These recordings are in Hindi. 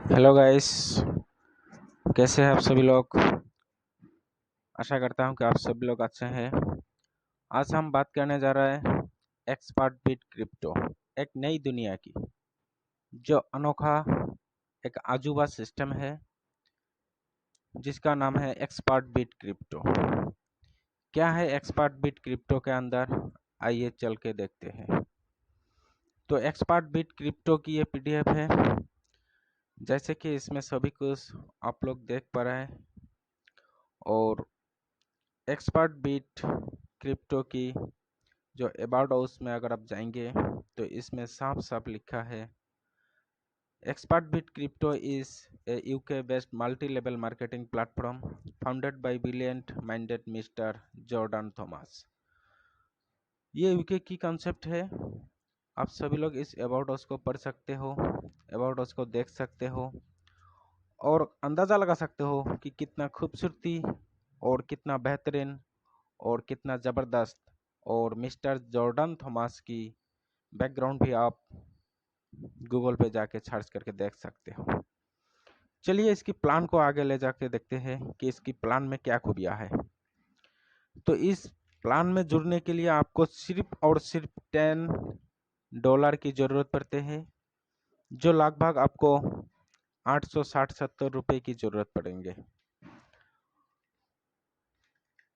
Hello guys. कैसे हैं आप सभी लोग। आशा करता हूं कि आप सभी लोग अच्छे हैं। आज हम बात करने जा रहे हैं एक्सपर्ट बीट क्रिप्टो, एक नई दुनिया की, जो अनोखा एक अजूबा सिस्टम है जिसका नाम है एक्सपर्ट बीट क्रिप्टो। क्या है एक्सपर्ट बीट क्रिप्टो के अंदर, आइए चल के देखते हैं। तो एक्सपर्ट बीट क्रिप्टो की ये पीडीएफ है, जैसे कि इसमें सभी कुछ आप लोग देख पा रहे हैं। और एक्सपर्ट बीट क्रिप्टो की जो अबाउट हाउस में अगर आप जाएंगे तो इसमें साफ साफ लिखा है, expert beat crypto is a UK based multi level marketing platform founded by brilliant minded Mister Jordan Thomas. ये यूके की कॉन्सेप्ट है। आप सभी लोग इस अबाउट हाउस को पढ़ सकते हो, अबाउट हाउस को देख सकते हो और अंदाज़ा लगा सकते हो कि कितना खूबसूरती और कितना बेहतरीन और कितना ज़बरदस्त, और मिस्टर जॉर्डन थॉमस की बैकग्राउंड भी आप गूगल पे जाके सर्च करके देख सकते हो। चलिए इसकी प्लान को आगे ले जाके देखते हैं कि इसकी प्लान में क्या खूबियाँ है। तो इस प्लान में जुड़ने के लिए आपको सिर्फ और सिर्फ $10 की ज़रूरत पड़ते हैं, जो लगभग आपको 860-70 रुपये की ज़रूरत पड़ेंगे।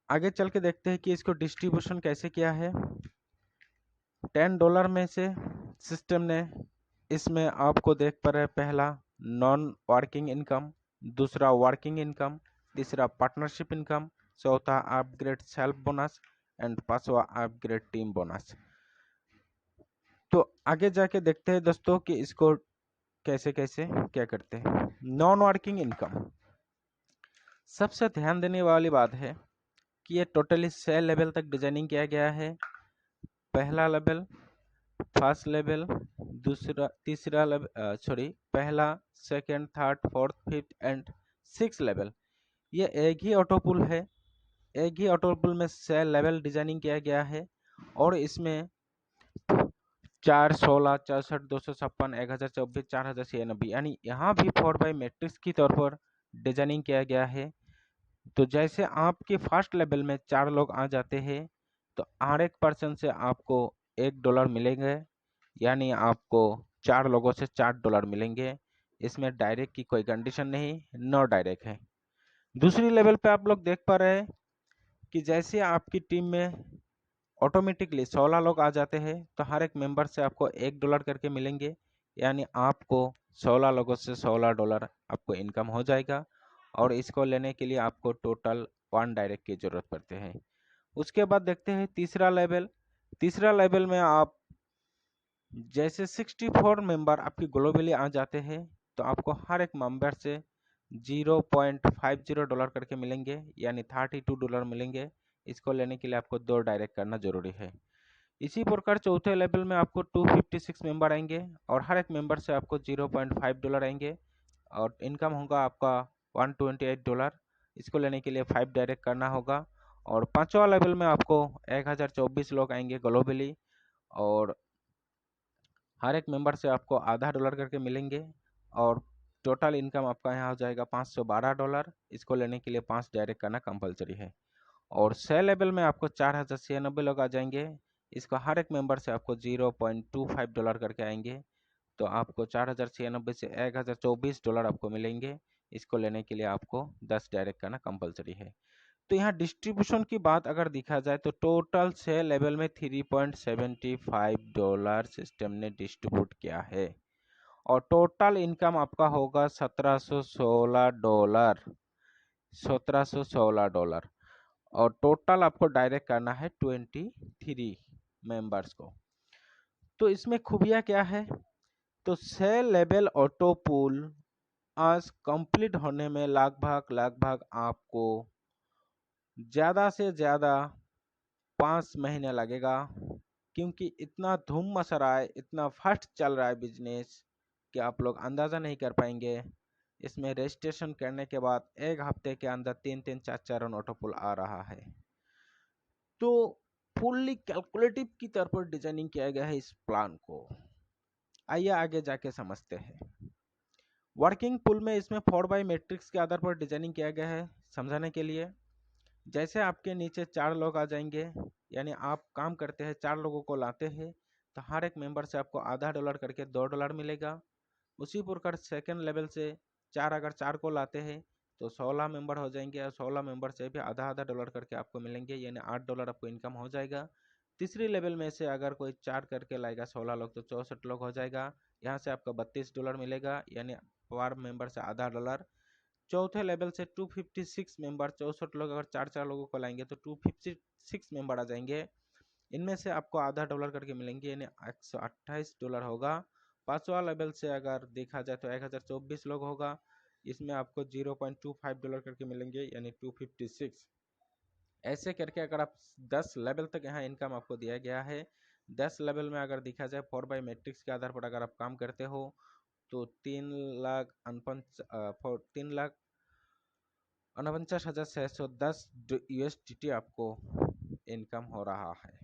आगे चल के देखते हैं कि इसको डिस्ट्रीब्यूशन कैसे किया है। $10 में से सिस्टम ने इसमें आपको देख पा रहे हैं, पहला नॉन वर्किंग इनकम, दूसरा वर्किंग इनकम, तीसरा पार्टनरशिप इनकम, चौथा अपग्रेड सेल्फ बोनस एंड पांचवा अपग्रेड टीम बोनस। तो आगे जाके देखते हैं दोस्तों कि इसको कैसे कैसे क्या करते हैं। नॉन वर्किंग इनकम, सबसे ध्यान देने वाली बात है कि ये टोटली 6 लेवल तक डिजाइनिंग किया गया है। पहला लेवल, फर्स्ट लेवल, दूसरा तीसरा लेवल, पहला, second, third, fourth, fifth and 6 level, ये एक ही ऑटो पुल है। एक ही ऑटो पुल में 6 लेवल डिजाइनिंग किया गया है और इसमें 4, 16, 64, 256, 1024, 4096, यानी यहाँ भी 4 बाई मैट्रिक्स की तौर पर डिजाइनिंग किया गया है। तो जैसे आपके फर्स्ट लेवल में 4 लोग आ जाते हैं तो हर एक पर्सन से आपको $1 मिलेंगे, यानी आपको 4 लोगों से $4 मिलेंगे। इसमें डायरेक्ट की कोई कंडीशन नहीं, नो डायरेक्ट है। दूसरी लेवल पे आप लोग देख पा रहे हैं कि जैसे आपकी टीम में ऑटोमेटिकली 16 लोग आ जाते हैं तो हर एक मेंबर से आपको $1 करके मिलेंगे, यानी आपको 16 लोगों से $16 आपको इनकम हो जाएगा। और इसको लेने के लिए आपको टोटल 1 डायरेक्ट की जरूरत पड़ते हैं। उसके बाद देखते हैं तीसरा लेवल। तीसरा लेवल में आप जैसे 64 मेंबर आपके ग्लोबली आ जाते हैं तो आपको हर एक मेंबर से $0.50 करके मिलेंगे, यानी $32 मिलेंगे। इसको लेने के लिए आपको 2 डायरेक्ट करना जरूरी है। इसी प्रकार चौथे लेवल में आपको 256 मेंबर आएंगे और हर एक मेंबर से आपको $0.5 आएंगे और इनकम होगा आपका $128। इसको लेने के लिए 5 डायरेक्ट करना होगा। और पांचवा लेवल में आपको 1024 लोग आएंगे ग्लोबली और हर एक मेंबर से आपको आधा डॉलर करके मिलेंगे और टोटल इनकम आपका यहाँ हो जाएगा $512। इसको लेने के लिए 5 डायरेक्ट करना कंपलसरी है। और 6 लेवल में आपको 4096 लोग आ जाएंगे। इसको हर एक मेंबर से आपको $0.25 करके आएंगे, तो आपको 4096 से $1024 आपको मिलेंगे। इसको लेने के लिए आपको 10 डायरेक्ट करना कंपलसरी है। तो यहाँ डिस्ट्रीब्यूशन की बात अगर देखा जाए तो टोटल 6 लेवल में $3.75 सिस्टम ने डिस्ट्रीब्यूट किया है और टोटल इनकम आपका होगा $1716। $1716 और टोटल आपको डायरेक्ट करना है 23 मेंबर्स को। तो इसमें खूबियाँ क्या है, तो 6 लेवल ऑटो पूल आज कंप्लीट होने में लगभग लगभग आपको ज़्यादा से ज़्यादा 5 महीने लगेगा, क्योंकि इतना धूम मचा रहा है, इतना फास्ट चल रहा है बिजनेस कि आप लोग अंदाज़ा नहीं कर पाएंगे। इसमें रजिस्ट्रेशन करने के बाद 1 हफ्ते के अंदर 3-3, 4-4 रन ऑटो पुल आ रहा है। तो फुल्ली कैलकुलेटिव की तरफ पर डिजाइनिंग किया गया है इस प्लान को। आइए आगे जाके समझते हैं। वर्किंग पूल में इसमें 4x मैट्रिक्स के आधार पर डिजाइनिंग किया गया है समझाने के लिए। जैसे आपके नीचे 4 लोग आ जाएंगे, यानी आप काम करते हैं 4 लोगों को लाते हैं, तो हर एक मेंबर से आपको आधा डॉलर करके $2 मिलेगा। उसी प्रकार सेकंड लेवल से अगर 4 को लाते हैं तो 16 मेंबर हो जाएंगे, और 16 मेंबर से भी आधा आधा डॉलर करके आपको मिलेंगे, यानी $8 आपको इनकम हो जाएगा। तीसरी लेवल में से अगर कोई 4 करके लाएगा 16 लोग, तो 64 लोग हो जाएगा, यहाँ से आपको $32 मिलेगा, यानी पर मेंबर से आधा डॉलर। चौथे लेवल से 256 मेंबर, 64 लोग अगर 4 लोगों को लाएंगे तो 256 मेंबर आ जाएंगे, इनमें से आपको आधा डॉलर करके मिलेंगे, यानी $128 होगा। पांचवा लेवल से अगर देखा जाए तो 1024 लोग होगा, इसमें आपको $0.25 करके मिलेंगे, यानी 256। ऐसे करके अगर आप 10 लेवल तक यहाँ इनकम आपको दिया गया है। 10 लेवल में अगर देखा जाए 4x मैट्रिक्स के आधार पर अगर आप काम करते हो तो 3,49,610 USDT आपको इनकम हो रहा है।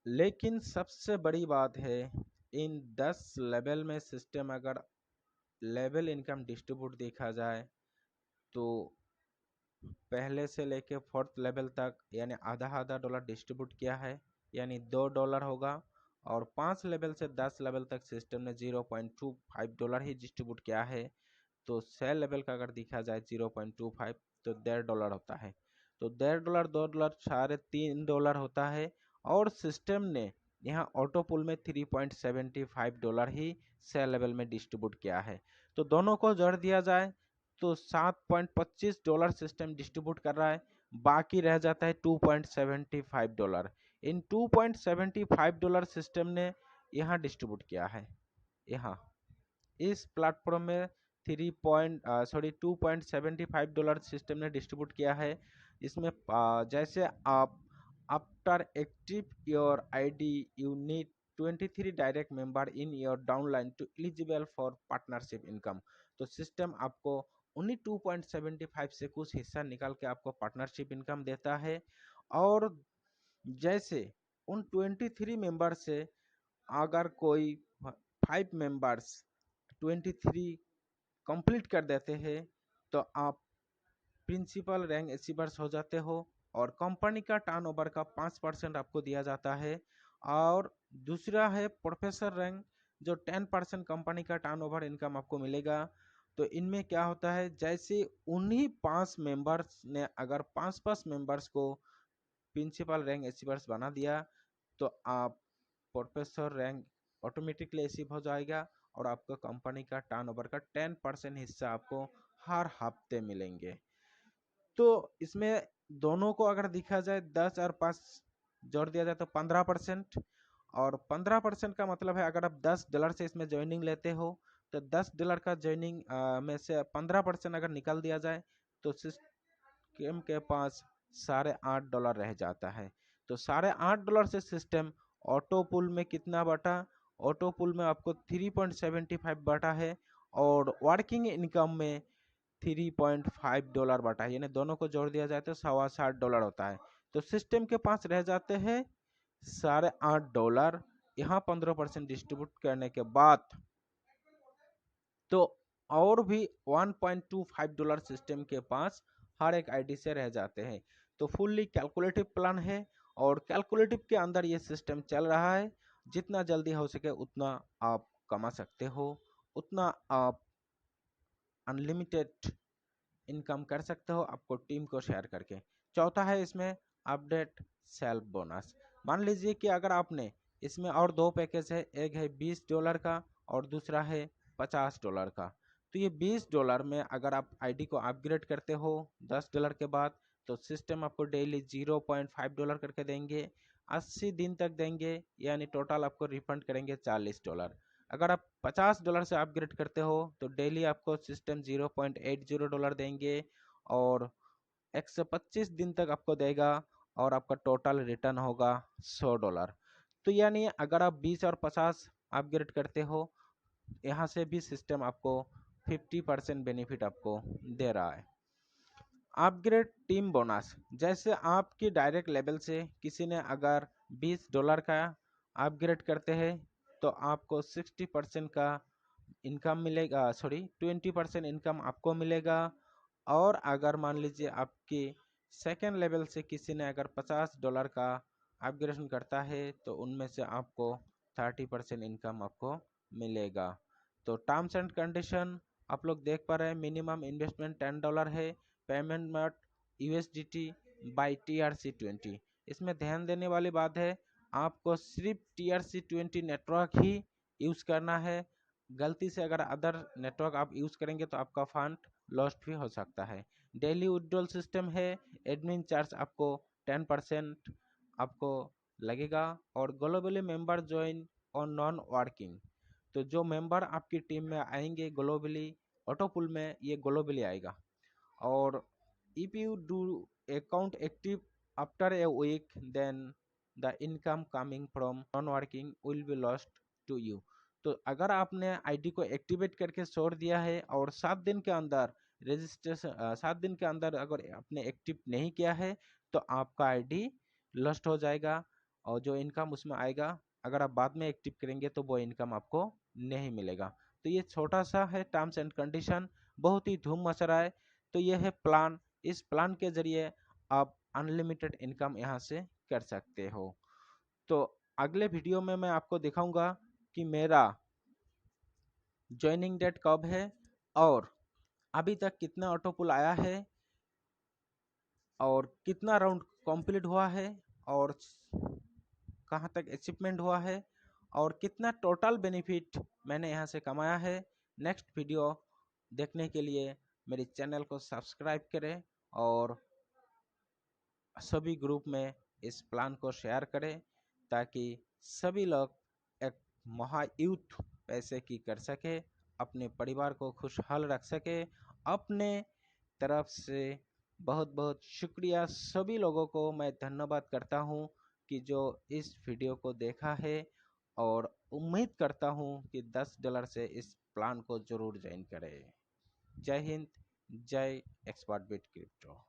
लेकिन सबसे बड़ी बात है, इन 10 लेवल में सिस्टम अगर लेवल इनकम डिस्ट्रीब्यूट देखा जाए तो पहले से लेके 4th लेवल तक यानी आधा आधा डॉलर डिस्ट्रीब्यूट किया है, यानी $2 होगा। और 5 लेवल से 10 लेवल तक सिस्टम ने $0.25 ही डिस्ट्रीब्यूट किया है। तो 6 लेवल का अगर देखा जाए 0.25 तो $1.5 होता है, तो $1.5 $2 साढ़े $3 होता है। और सिस्टम ने यहाँ ऑटो पुल में $3.75 ही 6 लेवल में डिस्ट्रीब्यूट किया है। तो दोनों को जोड़ दिया जाए तो $7.25 सिस्टम डिस्ट्रीब्यूट कर रहा है, बाकी रह जाता है $2.75। इन $2.75 सिस्टम ने यहाँ डिस्ट्रीब्यूट किया है। यहाँ इस प्लेटफॉर्म में $2.75 सिस्टम ने डिस्ट्रीब्यूट किया है। इसमें जैसे आप after active your ID you need 23 direct member in your downline to eligible for partnership income. तो सिस्टम आपको उन्हीं 2.75 से कुछ हिस्सा निकाल के आपको पार्टनरशिप इनकम देता है। और जैसे उन 23 मेंबर से अगर कोई 5 मेंबर्स 23 कंप्लीट कर देते हैं तो आप प्रिंसिपल रैंक अचीवर्स हो जाते हो, और कंपनी का टर्नओवर का 5% आपको दिया जाता है। और दूसरा है प्रोफेसर रैंक, जो 10% कंपनी का टर्नओवर इनकम आपको मिलेगा। तो इनमें क्या होता है, जैसे उन्हीं 5 मेंबर्स ने अगर 5 मेंबर्स को प्रिंसिपल रैंक अचीवर्स बना दिया तो आप प्रोफेसर रैंक ऑटोमेटिकली अचीव हो जाएगा, और आपको कंपनी का टर्नओवर का 10% हिस्सा आपको हर हफ्ते मिलेंगे। तो इसमें दोनों को अगर देखा जाए 10 और 5 जोड़ दिया जाए तो 15%, और 15% का मतलब है अगर आप $10 से इसमें ज्वाइनिंग लेते हो तो $10 का ज्वाइनिंग में से 15% अगर निकाल दिया जाए तो सिस्टम के पास $8.5 रह जाता है। तो $8.5 से सिस्टम ऑटो पुल में कितना बटा, ऑटो पुल में आपको 3.75 बटा है, और वर्किंग इनकम में $3.5 बटा है, यानी दोनों को जोड़ दिया जाए तो $7.25 होता है। तो सिस्टम के पास रह जाते हैं $8.5। यहाँ 15% डिस्ट्रीब्यूट करने के बाद तो और भी $1.25 सिस्टम के पास हर एक आईडी से रह जाते हैं। तो फुल्ली कैलकुलेटिव प्लान है, और कैलकुलेटिव के अंदर ये सिस्टम चल रहा है। जितना जल्दी हो सके उतना आप कमा सकते हो, उतना आप अनलिमिटेड इनकम कर सकते हो आपको टीम को शेयर करके। चौथा है इसमें अपडेट सेल्फ बोनस। मान लीजिए कि अगर आपने इसमें और 2 पैकेज है, एक है $20 का और दूसरा है $50 का। तो ये $20 में अगर आप आईडी को अपग्रेड करते हो $10 के बाद, तो सिस्टम आपको डेली $0.5 करके देंगे, 80 दिन तक देंगे, यानी टोटल आपको रिफंड करेंगे $40। अगर आप $50 से अपग्रेड करते हो तो डेली आपको सिस्टम $0.80 देंगे, और 125 दिन तक आपको देगा, और आपका टोटल रिटर्न होगा $100। तो यानी अगर आप 20 और 50 अपग्रेड करते हो, यहाँ से भी सिस्टम आपको 50% बेनिफिट आपको दे रहा है। अपग्रेड टीम बोनस, जैसे आपकी डायरेक्ट लेवल से किसी ने अगर $20 का अपग्रेड करते हैं तो आपको 60% का इनकम मिलेगा, सॉरी 20% इनकम आपको मिलेगा। और अगर मान लीजिए आपके सेकेंड लेवल से किसी ने अगर $50 का अपग्रेडेशन करता है तो उनमें से आपको 30% इनकम आपको मिलेगा। तो टर्म्स एंड कंडीशन आप लोग देख पा रहे हैं, मिनिमम इन्वेस्टमेंट $10 है, payment method USDT by TRC20। इसमें ध्यान देने वाली बात है, आपको सिर्फ TRC20 नेटवर्क ही यूज़ करना है। गलती से अगर अदर नेटवर्क आप यूज़ करेंगे तो आपका फंड लॉस्ट भी हो सकता है। डेली विड्रॉल सिस्टम है, एडमिन चार्ज आपको 10% आपको लगेगा। और ग्लोबली मेंबर ज्वाइन और नॉन वर्किंग, तो जो मेंबर आपकी टीम में आएंगे ग्लोबली, ऑटोपुल में ये ग्लोबली आएगा। और if you do account active after a week, then the income coming from non working will be lost to you। तो अगर आपने आईडी को एक्टिवेट करके छोड़ दिया है और 7 दिन के अंदर रजिस्ट्रेशन 7 दिन के अंदर अगर आपने एक्टिव नहीं किया है तो आपका आईडी लॉस्ट हो जाएगा, और जो इनकम उसमें आएगा अगर आप बाद में एक्टिव करेंगे तो वो इनकम आपको नहीं मिलेगा। तो ये छोटा सा है टर्म्स एंड कंडीशन, बहुत ही धूम मच रहा है। तो ये है प्लान, इस प्लान के जरिए आप अनलिमिटेड इनकम यहाँ से कर सकते हो। तो अगले वीडियो में मैं आपको दिखाऊंगा कि मेरा ज्वाइनिंग डेट कब है और अभी तक कितना ऑटो पुल आया है और कितना राउंड कंप्लीट हुआ है और कहाँ तक अचीवमेंट हुआ है और कितना टोटल बेनिफिट मैंने यहाँ से कमाया है। नेक्स्ट वीडियो देखने के लिए मेरे चैनल को सब्सक्राइब करें और सभी ग्रुप में इस प्लान को शेयर करें ताकि सभी लोग एक महायुद्ध पैसे की कर सके, अपने परिवार को खुशहाल रख सके। अपने तरफ से बहुत बहुत शुक्रिया, सभी लोगों को मैं धन्यवाद करता हूं कि जो इस वीडियो को देखा है, और उम्मीद करता हूं कि $10 से इस प्लान को जरूर ज्वाइन करें। जय हिंद, जय एक्सपर्ट बिट क्रिप्टो।